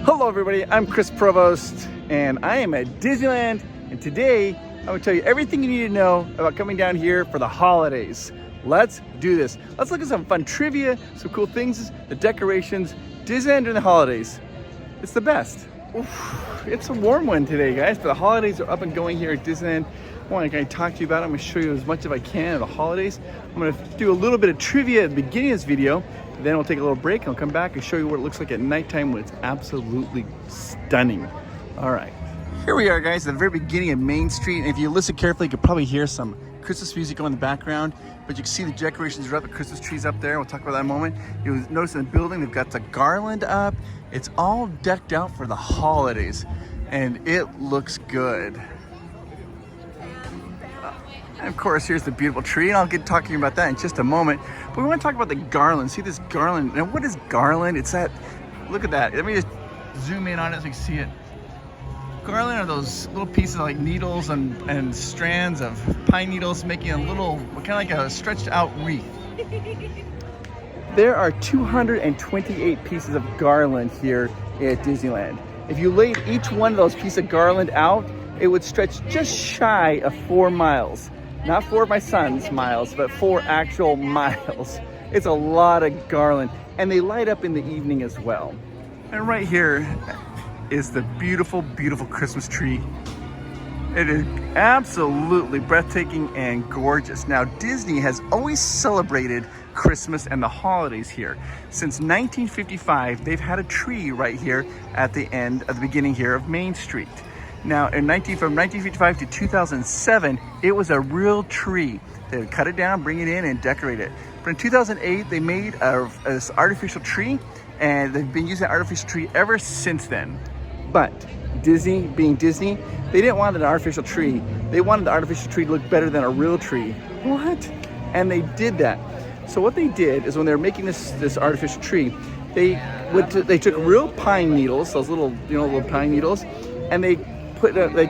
Hello everybody, I'm Chris Provost and I am at Disneyland, and today I'm going to tell you everything you need to know about coming down here for the holidays. Let's do this. Let's look at some fun trivia, some cool things, the decorations, Disneyland during the holidays. It's the best. Oof, it's a warm one today, guys, but the holidays are up and going here at Disneyland. I want to talk to you about it. I'm going to show you as much as I can of the holidays. I'm going to do a little bit of trivia at the beginning of this video. Then we'll take a little break and I'll come back and show you what it looks like at nighttime when it's absolutely stunning. All right. Here we are, guys, at the very beginning of Main Street. And if you listen carefully, you could probably hear some Christmas music going in the background. But you can see the decorations are up, the Christmas trees up there. We'll talk about that in a moment. You'll notice in the building, they've got the garland up. It's all decked out for the holidays. And it looks good. And of course, here's the beautiful tree, and I'll get talking about that in just a moment. But we want to talk about the garland. See this garland? Now, what is garland? It's that, look at that. Let me just zoom in on it so you can see it. Garland are those little pieces like needles and strands of pine needles making a little, kind of like a stretched out wreath. There are 228 pieces of garland here at Disneyland. If you laid each one of those pieces of garland out, it would stretch just shy of 4 miles. Not 4 of my son's miles, but 4 actual miles. It's a lot of garland, and they light up in the evening as well. And right here is the beautiful, beautiful Christmas tree. It is absolutely breathtaking and gorgeous. Now, Disney has always celebrated Christmas and the holidays here. Since 1955, they've had a tree right here at the beginning here of Main Street. Now, from 1955 to 2007, it was a real tree. They would cut it down, bring it in, and decorate it. But in 2008, they made this artificial tree, and they've been using that artificial tree ever since then. But Disney, being Disney, they didn't want an artificial tree. They wanted the artificial tree to look better than a real tree. What? And they did that. So what they did is when they were making this artificial tree, they took real pine needles, those little little pine needles, and they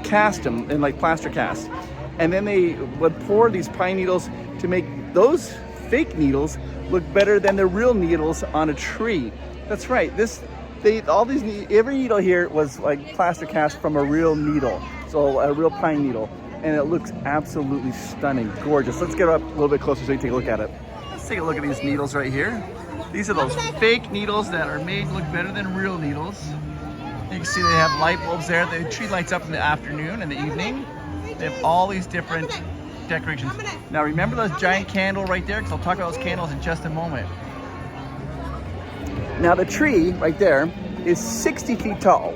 cast them in like plaster cast, and then they would pour these pine needles to make those fake needles look better than the real needles on a tree. That's right. Every needle here was like plaster cast from a real needle, so a real pine needle, and it looks absolutely stunning, gorgeous. Let's get up a little bit closer so you can take a look at it. Let's take a look at these needles right here. These are those fake needles that are made to look better than real needles. You can see they have light bulbs there. The tree lights up in the afternoon and the evening. They have all these different decorations. Now remember those giant candles right there? Because I'll talk about those candles in just a moment. Now the tree right there is 60 feet tall.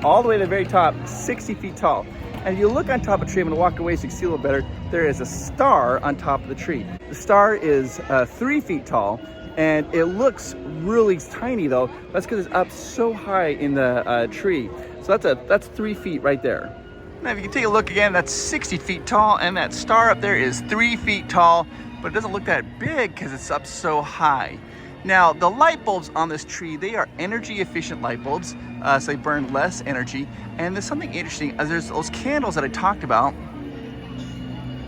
All the way to the very top, 60 feet tall. And if you look on top of the tree, I'm going to walk away so you can see a little better. There is a star on top of the tree. The star is 3 feet tall. And it looks really tiny though. That's because it's up so high in the tree. So that's 3 feet right there. Now if you can take a look again, that's 60 feet tall, and that star up there is 3 feet tall, but it doesn't look that big because it's up so high. Now the light bulbs on this tree, they are energy efficient light bulbs, so they burn less energy. And there's something interesting, there's those candles that I talked about.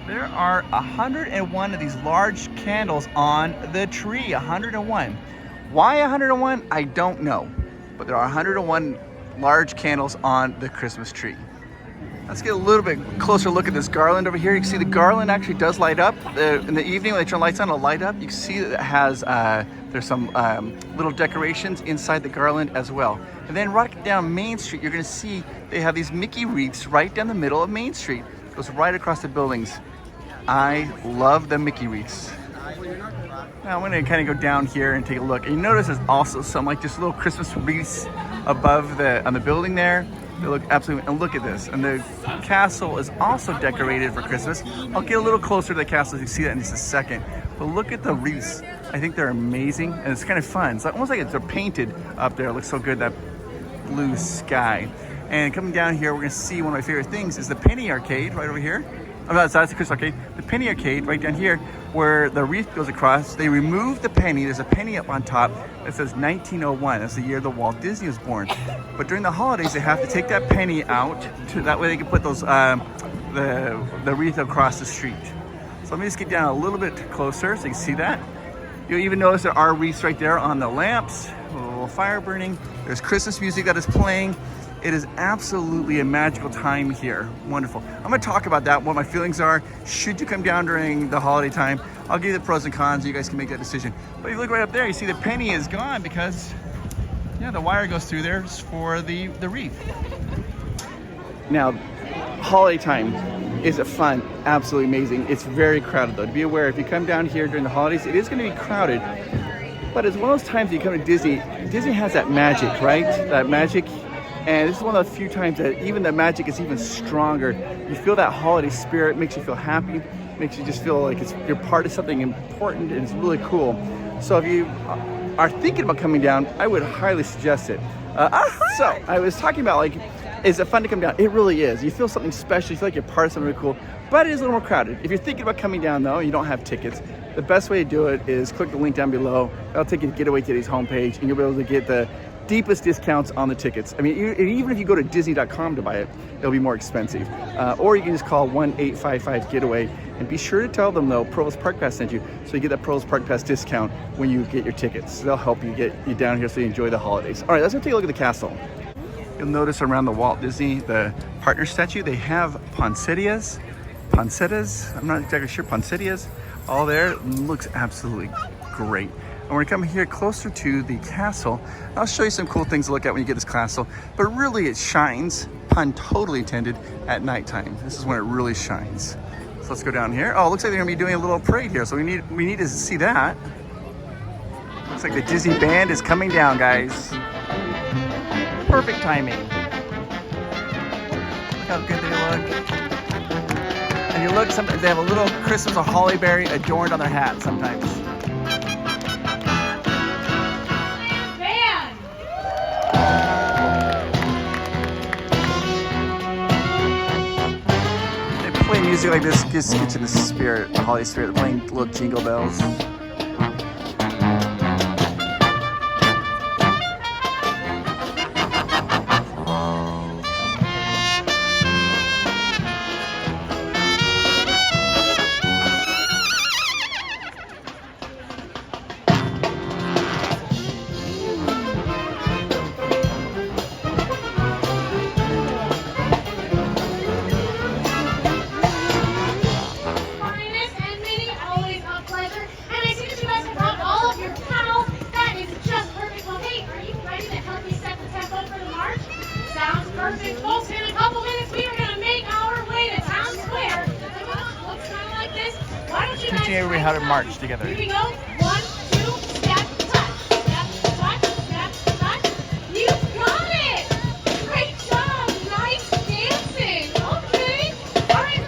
There are 101 of these large candles on the tree, 101. Why 101? I don't know. But there are 101 large candles on the Christmas tree. Let's get a little bit closer look at this garland over here. You can see the garland actually does light up. In the evening when they turn lights on, it'll light up. You can see that it has, there's some little decorations inside the garland as well. And then right down Main Street, you're gonna see they have these Mickey wreaths right down the middle of Main Street. It goes right across the buildings. I love the Mickey wreaths. Now I'm going to kind of go down here and take a look. And you notice there's also some like just little Christmas wreaths above on the building there. They look absolutely, and look at this. And the castle is also decorated for Christmas. I'll get a little closer to the castle so you can see that in just a second. But look at the wreaths. I think they're amazing, and it's kind of fun. It's almost like they're painted up there. It looks so good, that blue sky. And coming down here, we're going to see one of my favorite things is the Penny Arcade right over here. Oh, that's the Christmas Arcade. The Penny Arcade right down here where the wreath goes across. They removed the penny. There's a penny up on top that says 1901. That's the year that Walt Disney was born. But during the holidays, they have to take that penny out that way they can put those the wreath across the street. So let me just get down a little bit closer so you can see that. You'll even notice there are wreaths right there on the lamps. little fire burning. There's Christmas music that is playing. It is absolutely a magical time here. Wonderful. I'm gonna talk about that, what my feelings are. Should you come down during the holiday time? I'll give you the pros and cons, you guys can make that decision. But if you look right up there, you see the penny is gone because, yeah, the wire goes through there for the wreath. Now, holiday time is fun, absolutely amazing. It's very crowded though. To be aware, if you come down here during the holidays, it is gonna be crowded. But it's one of those times you come to Disney, Disney has that magic, right? That magic. And this is one of the few times that even the magic is even stronger. You feel that holiday spirit, makes you feel happy, makes you just feel like you're part of something important, and it's really cool. So if you are thinking about coming down, I would highly suggest it. So I was talking about, like, is it fun to come down? It really is. You feel something special, you feel like you're part of something really cool, but it is a little more crowded. If you're thinking about coming down though, you don't have tickets, the best way to do it is click the link down below. That'll take you to Getaway Today's homepage, and you'll be able to get the deepest discounts on the tickets. I mean, even if you go to Disney.com to buy it, it'll be more expensive. Or you can just call 1-855-GETAWAY, and be sure to tell them though Provost Park Pass sent you, so you get that Provost Park Pass discount when you get your tickets. They'll help you get you down here so you enjoy the holidays. All right, let's go take a look at the castle. You'll notice around the Walt Disney, the partner statue, they have poinsettias, I'm not exactly sure, poinsettias, all there. Looks absolutely great. And we're gonna come here closer to the castle. I'll show you some cool things to look at when you get this castle, but really it shines, pun totally intended, at nighttime. This is when it really shines. So let's go down here. Oh, it looks like they're gonna be doing a little parade here, so we need to see that. Looks like the Disney band is coming down, guys. Perfect timing. Look how good they look. And you look, sometimes they have a little Christmas or holly berry adorned on their hat sometimes. Music like this just gets you in the spirit, the holiday spirit. They're playing little jingle bells. Teaching everybody how to march together. Here we go. 1, 2, step, touch. Step, touch, step, touch. You got it! Great job! Nice dancing! Okay. All right.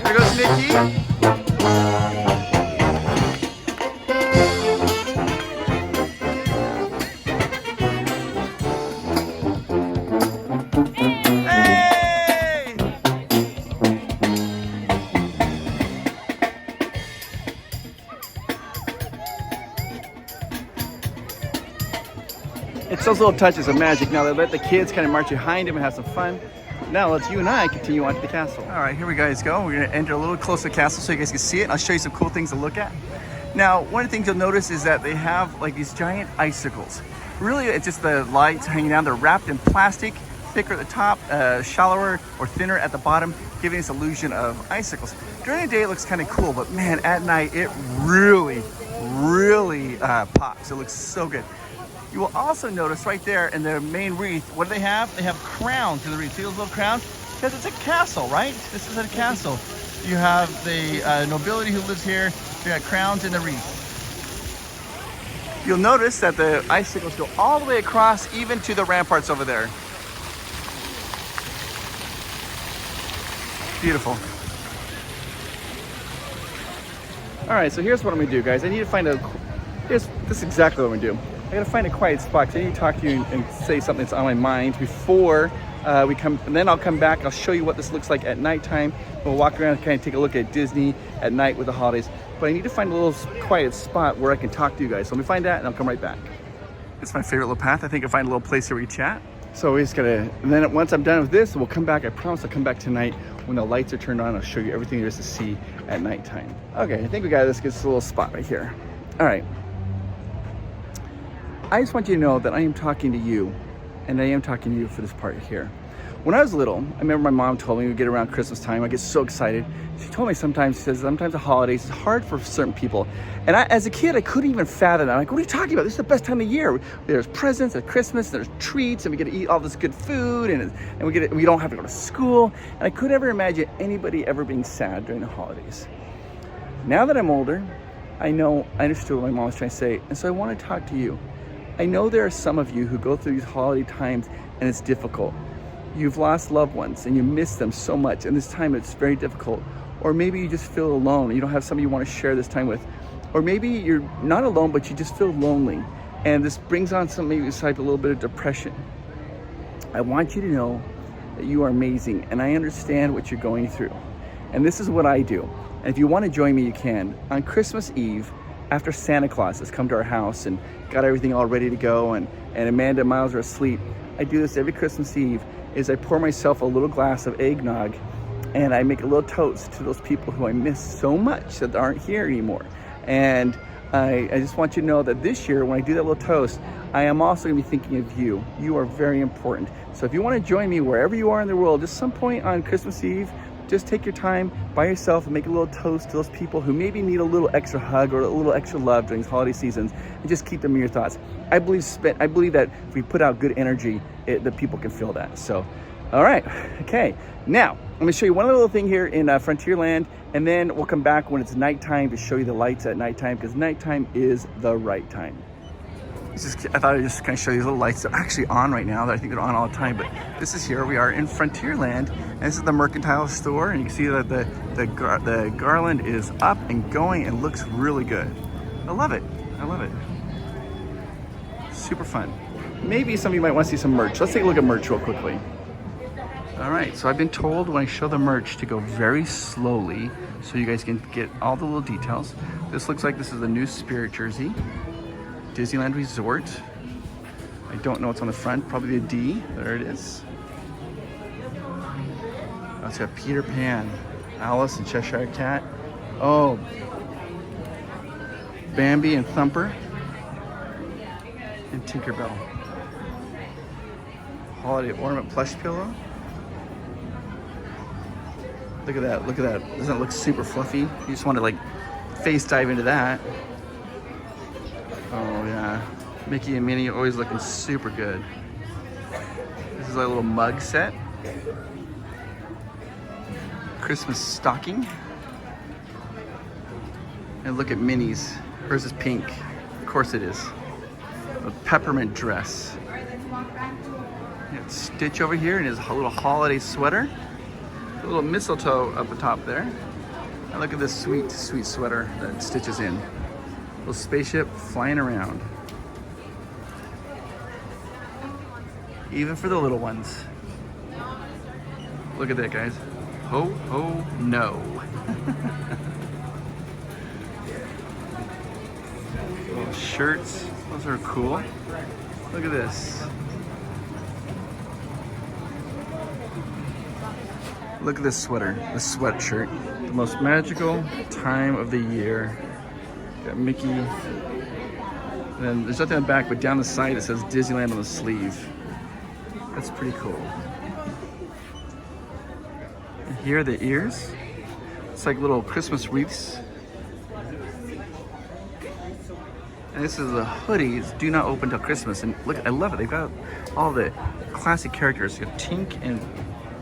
There goes Nikki. It's those little touches of magic. Now they let the kids kind of march behind him and have some fun. Now let's you and I continue on to the castle. All right, here we guys go. We're gonna enter a little closer to the castle so you guys can see it. I'll show you some cool things to look at. Now, one of the things you'll notice is that they have like these giant icicles. Really, it's just the lights hanging down. They're wrapped in plastic, thicker at the top, shallower or thinner at the bottom, giving this illusion of icicles. During the day, it looks kind of cool, but man, at night, it really pops. It looks so good. You will also notice right there in the main wreath, what do they have? They have crowns in the wreath. See those little crowns? Because it's a castle, right? This is a castle. You have the nobility who lives here. They got crowns in the wreath. You'll notice that the icicles go all the way across, even to the ramparts over there. Beautiful. All right, so here's what I'm gonna do, guys. I need to find this is exactly what I'm gonna do. I gotta find a quiet spot because I need to talk to you and say something that's on my mind before we come, and then I'll come back. I'll show you what this looks like at nighttime. We'll walk around and kind of take a look at Disney at night with the holidays. But I need to find a little quiet spot where I can talk to you guys. So let me find that and I'll come right back. It's my favorite little path. I think I'll find a little place where we chat. So we just gotta, and then once I'm done with this, we'll come back. I promise I'll come back tonight when the lights are turned on. I'll show you everything there is to see at nighttime. Okay, I think we got this little spot right here. All right. I just want you to know that I am talking to you, and I am talking to you for this part here. When I was little, I remember my mom told me we get around Christmas time, I get so excited. She told me sometimes, she says, sometimes the holidays is hard for certain people. And as a kid, I couldn't even fathom that. I'm like, what are you talking about? This is the best time of year. There's presents at Christmas, there's treats, and we get to eat all this good food, and we don't have to go to school. And I could never imagine anybody ever being sad during the holidays. Now that I'm older, I understood what my mom was trying to say, and so I want to talk to you. I know there are some of you who go through these holiday times, and it's difficult. You've lost loved ones and you miss them so much, and this time it's very difficult. Or maybe you just feel alone, you don't have somebody you want to share this time with. Or maybe you're not alone, but you just feel lonely, and this brings on maybe a little bit of depression. I want you to know that you are amazing, and I understand what you're going through. And this is what I do. And if you want to join me, you can. On Christmas Eve, after Santa Claus has come to our house and got everything all ready to go, and Amanda and Miles are asleep, I do this every Christmas Eve. Is I pour myself a little glass of eggnog, and I make a little toast to those people who I miss so much that aren't here anymore. And I just want you to know that this year, when I do that little toast, I am also going to be thinking of you. You are very important. So if you want to join me wherever you are in the world, just some point on Christmas Eve, just take your time by yourself and make a little toast to those people who maybe need a little extra hug or a little extra love during these holiday seasons, and just keep them in your thoughts. I believe that if we put out good energy, the people can feel that. So, all right, okay. Now, I'm gonna show you one little thing here in Frontierland, and then we'll come back when it's nighttime to show you the lights at nighttime, because nighttime is the right time. I thought I'd just kind of show you these little lights that are actually on right now, that I think they're on all the time, but this is here. We are in Frontierland, and this is the mercantile store, and you can see that the garland is up and going and looks really good. I love it. I love it. Super fun. Maybe some of you might want to see some merch. Let's take a look at merch real quickly. All right, so I've been told when I show the merch to go very slowly so you guys can get all the little details. This looks like this is a new Spirit jersey. Disneyland Resort. I don't know what's on the front, probably a D. There it is. Oh, it's got Peter Pan, Alice and Cheshire Cat. Oh, Bambi and Thumper, and Tinkerbell. Holiday ornament plush pillow. Look at that, look at that. Doesn't that look super fluffy? You just want to like face dive into that. Oh yeah, Mickey and Minnie always looking super good. This is a little mug set. Christmas stocking. And look at Minnie's. Hers is pink. Of course it is. A peppermint dress. And Stitch over here in his little holiday sweater. A little mistletoe up the top there. And look at this sweet, sweet sweater that Stitch is in. Little spaceship flying around. Even for the little ones. Look at that, guys. Ho, ho, no. Little shirts. Those are cool. Look at this. Look at this sweater, this sweatshirt. The most magical time of the year. Got Mickey. And then there's nothing on the back, but down the side it says Disneyland on the sleeve. That's pretty cool. And here are the ears. It's like little Christmas wreaths. And this is a hoodie. It's do not open till Christmas. And look, I love it. They've got all the classic characters. You got Tink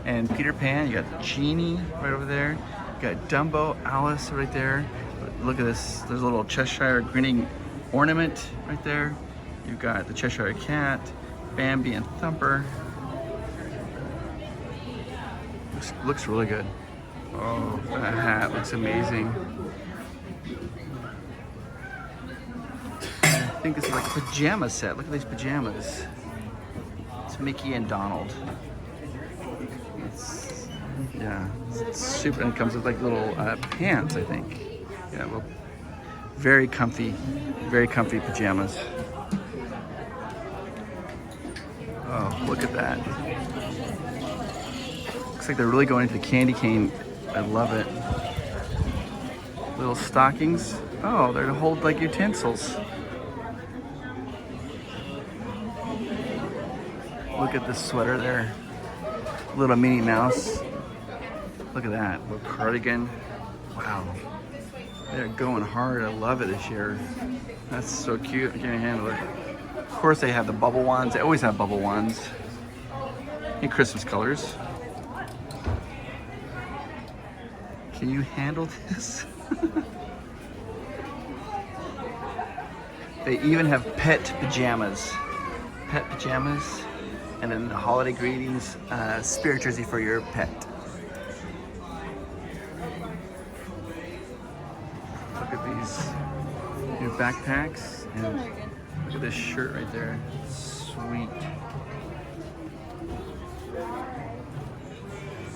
and Peter Pan. You got Genie right over there. You got Dumbo, Alice right there. Look at this. There's a little Cheshire grinning ornament right there. You've got the Cheshire Cat, Bambi and Thumper. Looks really good. Oh, that hat looks amazing. I think this is like a pajama set. Look at these pajamas. It's Mickey and Donald. It's super, and it comes with like little pants, I think. Yeah, well, very comfy pajamas. Oh, look at that. Looks like they're really going into the candy cane. I love it. Little stockings. Oh, they're to hold like utensils. Look at this sweater there. Little Minnie Mouse. Look at that. Little cardigan. Wow. They're going hard. I love it this year. That's so cute. I can't handle it. Of course, they have the bubble wands. They always have bubble wands in Christmas colors. Can you handle this? They even have pet pajamas. Pet pajamas. And then the holiday greetings, spirit jersey for your pet. Look at these new backpacks. And look at this shirt right there. Sweet.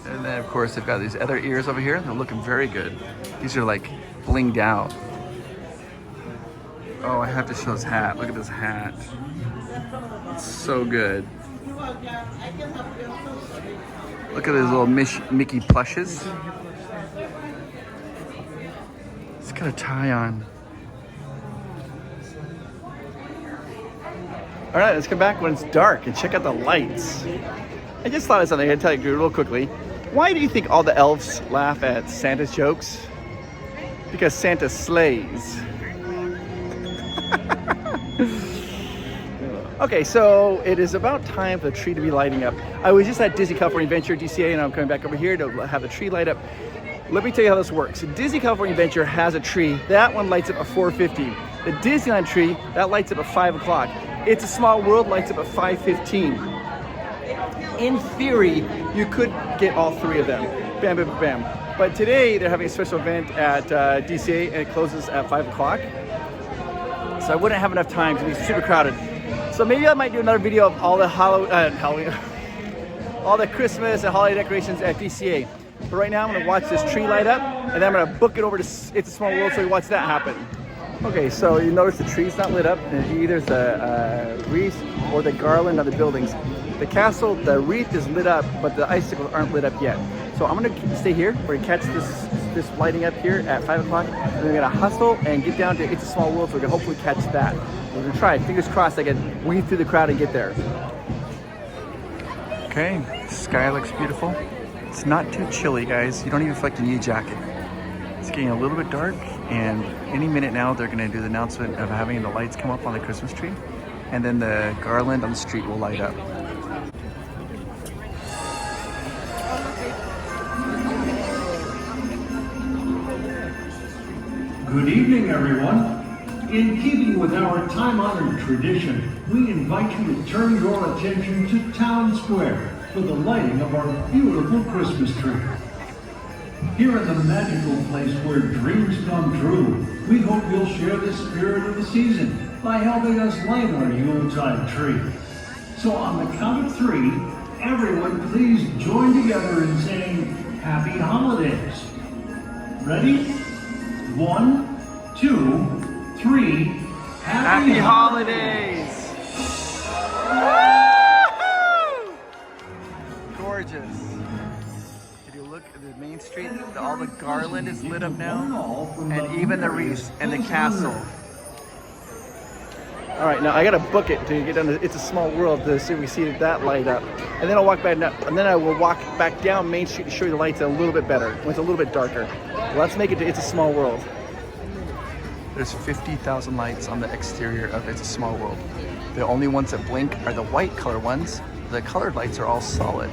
And then of course they've got these other ears over here. They're looking very good. These are like blinged out. Oh, I have to show this hat. Look at this hat. It's so good. Look at these little Mickey plushes. It's got a tie on. All right, let's come back when it's dark and check out the lights. I just thought of something. I'm going to tell you real quickly. Why do you think all the elves laugh at Santa's jokes? Because Santa slays. Okay, so it is about time for the tree to be lighting up. I was just at Disney California Adventure, DCA, and I'm coming back over here to have the tree light up. Let me tell you how this works. Disney California Adventure has a tree. That one lights up at 4:50. The Disneyland tree, that lights up at 5 o'clock. It's a Small World, lights up at 5:15. In theory, you could get all three of them. Bam, bam, bam. But today, they're having a special event at DCA, and it closes at 5 o'clock. So I wouldn't have enough time to be super crowded. So maybe I might do another video of all the Halloween, all the Christmas and holiday decorations at DCA. But right now, I'm gonna watch this tree light up, and then I'm gonna book it over to It's a Small World so we watch that happen. Okay, so you notice the tree's not lit up, and either the wreath or the garland on the buildings. The castle, the wreath is lit up, but the icicles aren't lit up yet. So I'm gonna stay here. We're gonna catch this lighting up here at 5 o'clock. And we're gonna hustle and get down to It's a Small World so we can hopefully catch that. We're gonna try. Fingers crossed I can weave through the crowd and get there. Okay, the sky looks beautiful. It's not too chilly, guys. You don't even feel like you need a jacket. It's getting a little bit dark, and any minute now they're gonna do the announcement of having the lights come up on the Christmas tree, and then the garland on the street will light up. Good evening, everyone. In keeping with our time-honored tradition, we invite you to turn your attention to Town Square for the lighting of our beautiful Christmas tree. Here in the magical place where dreams come true, we hope you'll share the spirit of the season by helping us light our Yuletide tree. So on the count of 3, everyone please join together in saying Happy Holidays. Ready? 1, 2, 3. Happy Holidays! Gorgeous. If you look at the main street, all the garland is lit up now, and even the wreaths and the castle. All right, now I gotta book it to get down to It's a Small World to see if we see that light up. And then I'll walk back, and then I will walk back down Main Street to show you the lights a little bit better, when it's a little bit darker. Let's make it to It's a Small World. There's 50,000 lights on the exterior of It's a Small World. The only ones that blink are the white color ones. The colored lights are all solid.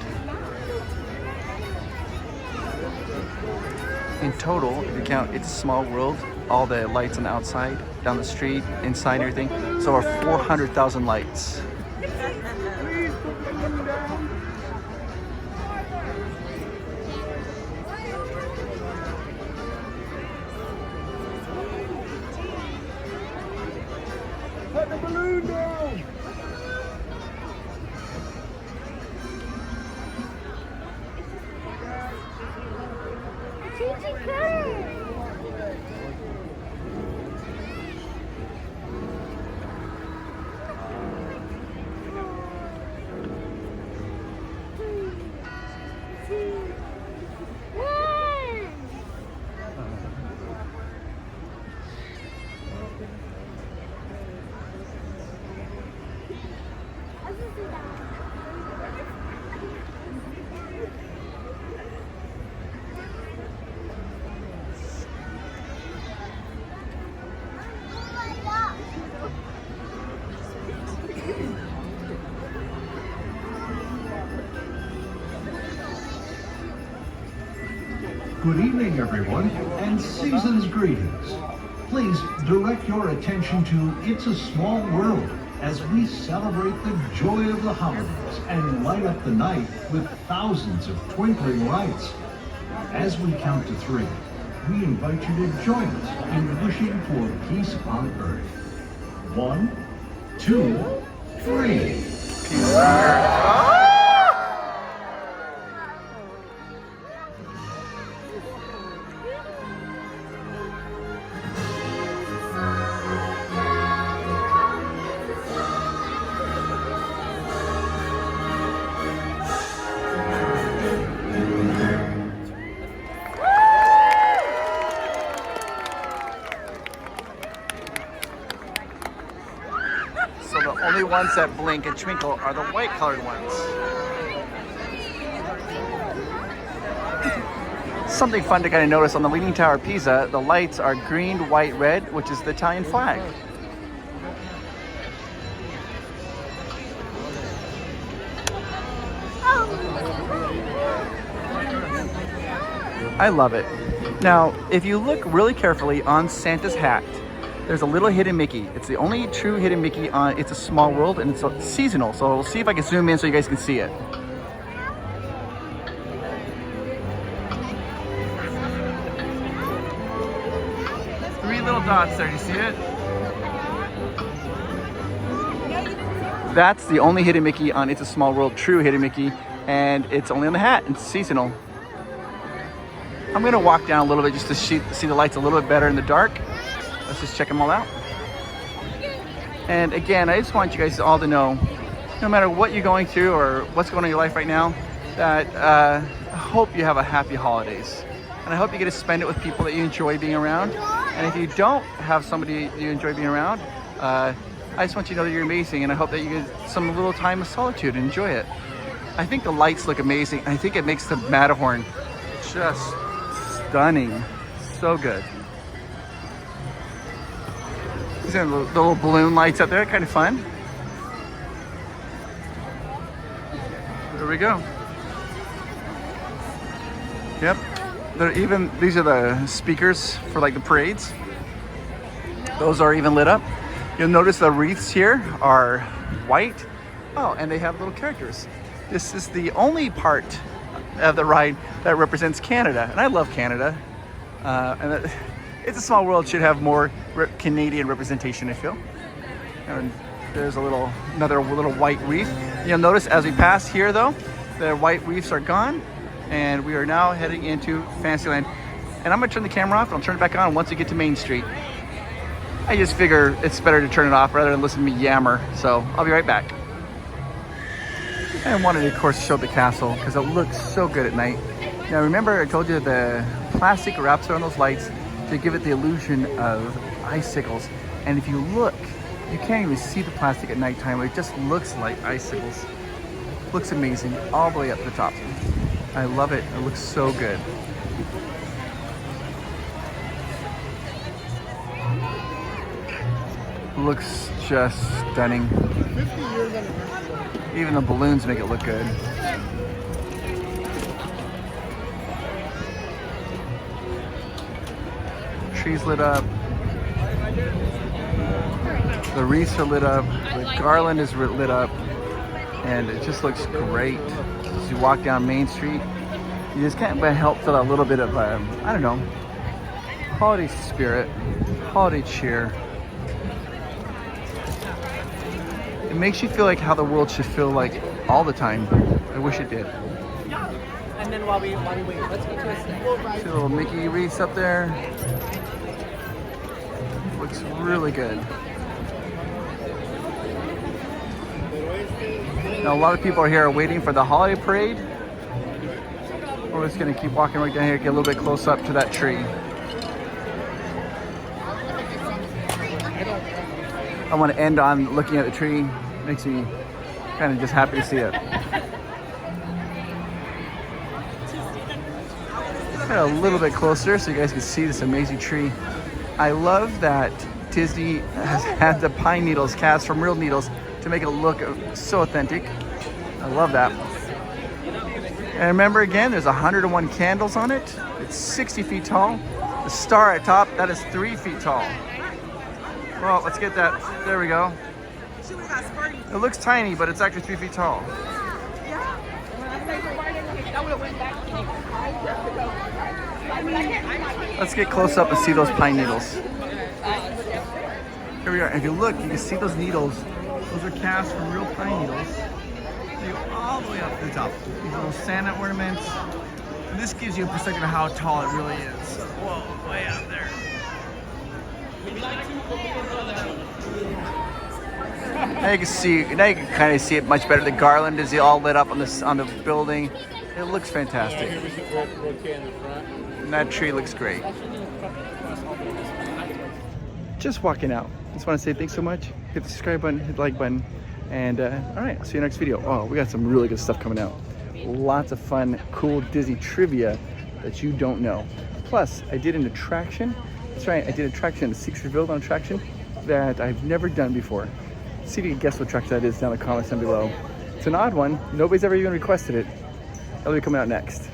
In total, if you count It's a Small World, all the lights on the outside, down the street, inside, everything, it's over 400,000 lights. Put the balloon down! Good evening, everyone, and season's greetings. Please direct your attention to It's a Small World as we celebrate the joy of the holidays and light up the night with thousands of twinkling lights. As we count to 3, we invite you to join us in wishing for peace on earth. 1, 2, 3. So the only ones that blink and twinkle are the white colored ones. Something fun to kind of notice on the Leaning Tower of Pisa, the lights are green, white, red, which is the Italian flag. I love it. Now, if you look really carefully on Santa's hat, there's a little hidden Mickey. It's the only true hidden Mickey on It's a Small World, and it's seasonal. So we'll see if I can zoom in so you guys can see it. Three little dots there, you see it? That's the only hidden Mickey on It's a Small World, true hidden Mickey, and it's only on the hat. It's seasonal. I'm gonna walk down a little bit just to see the lights a little bit better in the dark. Let's just check them all out. And again, I just want you guys all to know, no matter what you're going through or what's going on in your life right now, that I hope you have a happy holidays. And I hope you get to spend it with people that you enjoy being around. And if you don't have somebody you enjoy being around, I just want you to know that you're amazing, and I hope that you get some little time of solitude and enjoy it. I think the lights look amazing. I think it makes the Matterhorn just stunning. So good. These are the little balloon lights up there, kind of fun. There we go. Yep. These are the speakers for like the parades. Those are even lit up. You'll notice the wreaths here are white. Oh, and they have little characters. This is the only part of the ride that represents Canada, and I love Canada. It's a Small World should have more Canadian representation, I feel. And there's another little white wreath. You'll notice as we pass here, though, the white wreaths are gone, and we are now heading into Fantasyland. And I'm gonna turn the camera off, and I'll turn it back on once we get to Main Street. I just figure it's better to turn it off rather than listen to me yammer, so I'll be right back. I wanted to, of course, show the castle because it looks so good at night. Now remember, I told you the plastic wraps around those lights to give it the illusion of icicles. And if you look, you can't even see the plastic at nighttime. It just looks like icicles. Looks amazing all the way up to the top. I love it. It looks so good. Looks just stunning. Even the balloons make it look good. Trees lit up. The wreaths are lit up. The garland is lit up. And it just looks great. As you walk down Main Street, you just can't but help feel a little bit of, I don't know, holiday spirit, holiday cheer. It makes you feel like how the world should feel like all the time. I wish it did. And then while we wait, let's go to a snack. See the little Mickey wreaths up there. Looks really good. Now a lot of people are here waiting for the holiday parade. We're just gonna keep walking right down here, get a little bit close up to that tree. I want to end on looking at the tree. Makes me kind of just happy to see it. Get a little bit closer so you guys can see this amazing tree. I love that Disney has had the pine needles cast from real needles to make it look so authentic. I love that. And remember again, there's 101 candles on it. It's 60 feet tall. The star at top, that is 3 feet tall. Well, let's get that. There we go. It looks tiny, but it's actually 3 feet tall. Let's get close up and see those pine needles. Here we are. If you look, you can see those needles. Those are cast from real pine needles. They go all the way up to the top. These little Santa ornaments. And this gives you a perspective of how tall it really is. Whoa, way up there. Now you can see. Now you can kind of see it much better. The garland is all lit up on the building. It looks fantastic. And that tree looks great. Just walking out. Just want to say thanks so much. Hit the subscribe button, hit the like button, and all right, I'll see you next video. Oh, we got some really good stuff coming out. Lots of fun, cool Disney trivia that you don't know. Plus, I did an attraction. That's right, I did an attraction, a secret revealed on attraction that I've never done before. See if you can guess what attraction that is down in the comments down below. It's an odd one. Nobody's ever even requested it. That'll be coming out next.